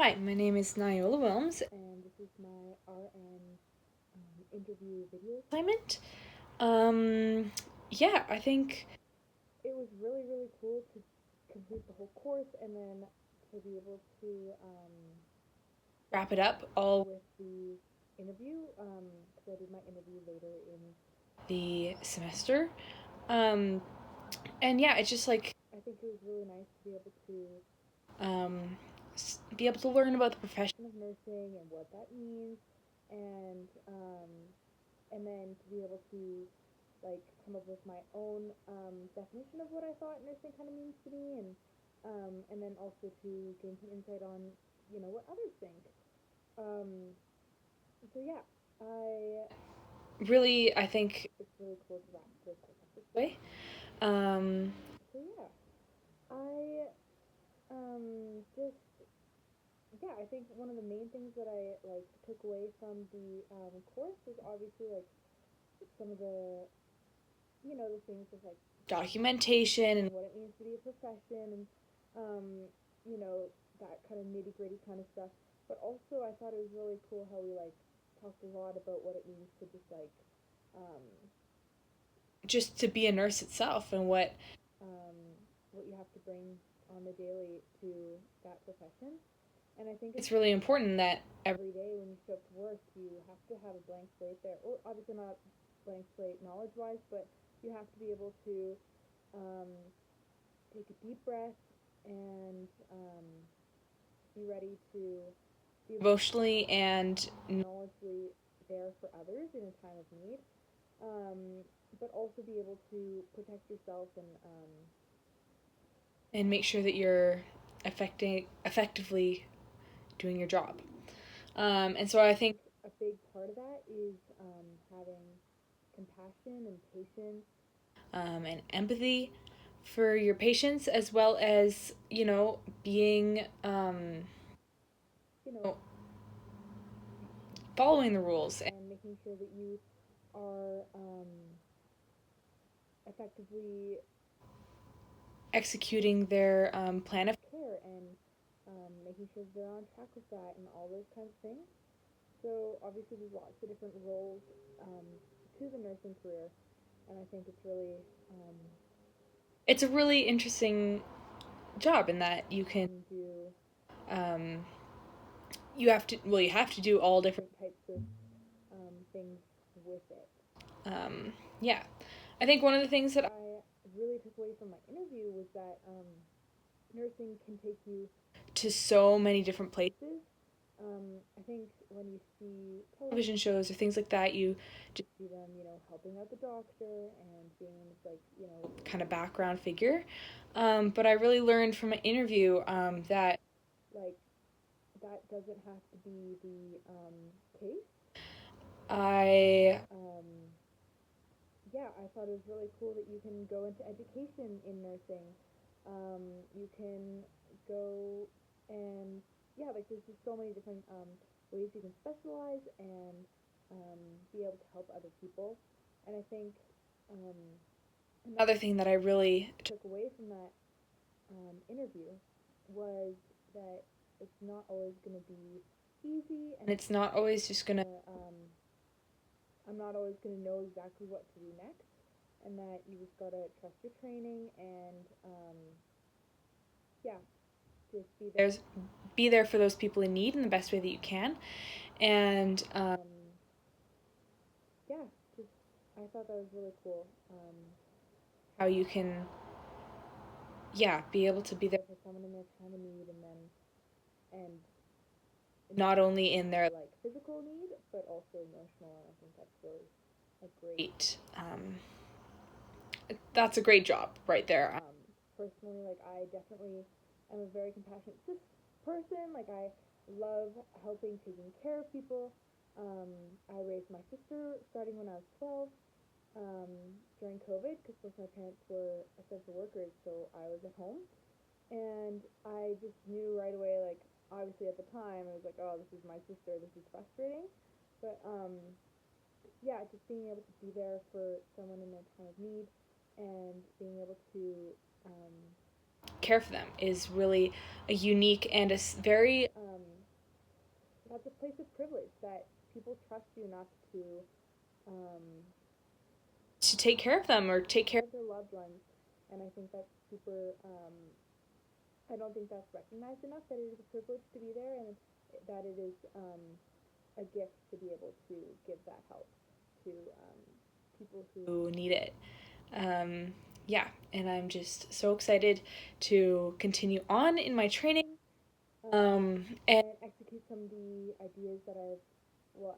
Hi, my name is Niola Wilms, and this is my RN interview video assignment. Yeah, I think it was really, really cool to complete the whole course and then to be able to wrap it up all with the interview, because I did my interview later in the semester. Um, and yeah, it's just like, I think it was really nice to um, be able to learn about the profession of nursing and what that means, and then to be able to like come up with my own definition of what I thought nursing kind of means to me, and then also to gain some insight on what others think. Um, so yeah, I think it's really cool to wrap this up this way. So yeah, I just yeah, I think one of the main things that I like took away from the course was obviously like some of the the things of like documentation and what it means to be a profession, and um, that kind of nitty gritty kind of stuff. But also, I thought it was really cool how we like talked a lot about what it means to um, just to be a nurse itself, and um, what you have to bring on the daily to that profession. And I think it's really important that every day when you show up to work, you have to have a blank slate there. Or obviously not blank slate knowledge wise, but you have to be able to um, take a deep breath and be ready to be emotionally and knowledgeably there for others in a time of need, but also be able to protect yourself and make sure that you're effectively doing your job. And so I think a big part of that is having compassion and patience and empathy for your patients, as well as being you know following the rules and making sure that you are effectively executing their plan of care, and making sure they're on track with that and all those kinds of things. So obviously there's lots of different roles um, to the nursing career, and I think it's a really interesting job in that you can do um, you have to do all different types of things with it. Yeah, I think one of the things that I really took away from my interview was that nursing can take you to so many different places. I think when you see television shows or things like that, you just see them, helping out the doctor and being like, kind of background figure. But I really learned from an interview that like that doesn't have to be the case. I Yeah, I thought it was really cool that you can go into education in nursing. You can go and yeah, like there's just so many different ways you can specialize and be able to help other people. And I think um, another thing that I really took away from that interview was that it's not always going to be easy, and it's not always just going to I'm not always going to know exactly what to do next, and that you just gotta trust your training and yeah, just be there for those people in need in the best way that you can, and yeah, just I thought that was really cool. How you can be able to be there for someone in their time of need, and not only in their like physical need but also emotional. And I think that's really a great that's a great job right there. Personally, like I definitely am a very compassionate person. Like I love helping, taking care of people. I raised my sister starting when I was 12 um, during COVID because both my parents were essential workers, so I was at home. And I just knew right away, like, obviously at the time, I was like, oh, this is my sister, this is frustrating. But yeah, just being able to be there for someone in their time of need and being able to um, care for them is really a unique and a very privilege that people trust you enough um, to take care of them or take care of their loved ones. And I think that's super, I don't think that's recognized enough, that it is a privilege to be there, and that it is a gift to be able to give that help to people who need it. Yeah, and I'm just so excited to continue on in my training and execute some of the ideas that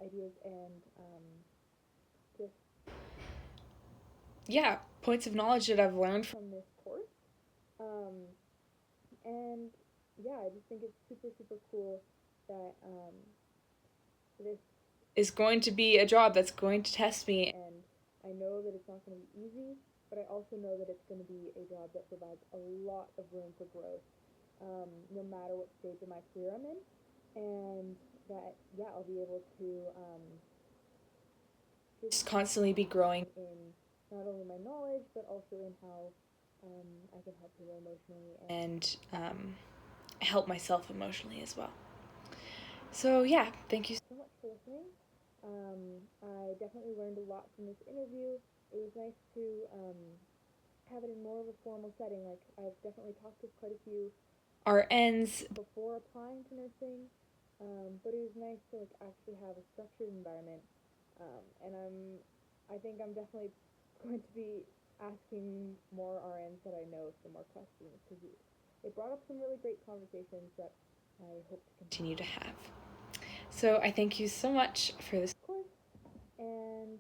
ideas and just, yeah, points of knowledge that I've learned from this course. Um, and yeah, I just think it's super, super cool that this is going to be a job that's going to test me, and I know that it's not going to be easy, but I also know that it's going to be a job that provides a lot of room for growth, no matter what stage of my career I'm in, and that, yeah, I'll be able to just constantly be growing in not only my knowledge, but also in how I can help people emotionally and help myself emotionally as well. So yeah, thank you so much for listening. I definitely learned a lot from this interview. It was nice to have it in more of a formal setting. Like, I've definitely talked with quite a few RNs before applying to nursing, but it was nice to like actually have a structured environment. And I think I'm definitely going to be asking more RNs that I know some more questions, because it brought up some really great conversations that I hope to continue to have. So I thank you so much for this course, and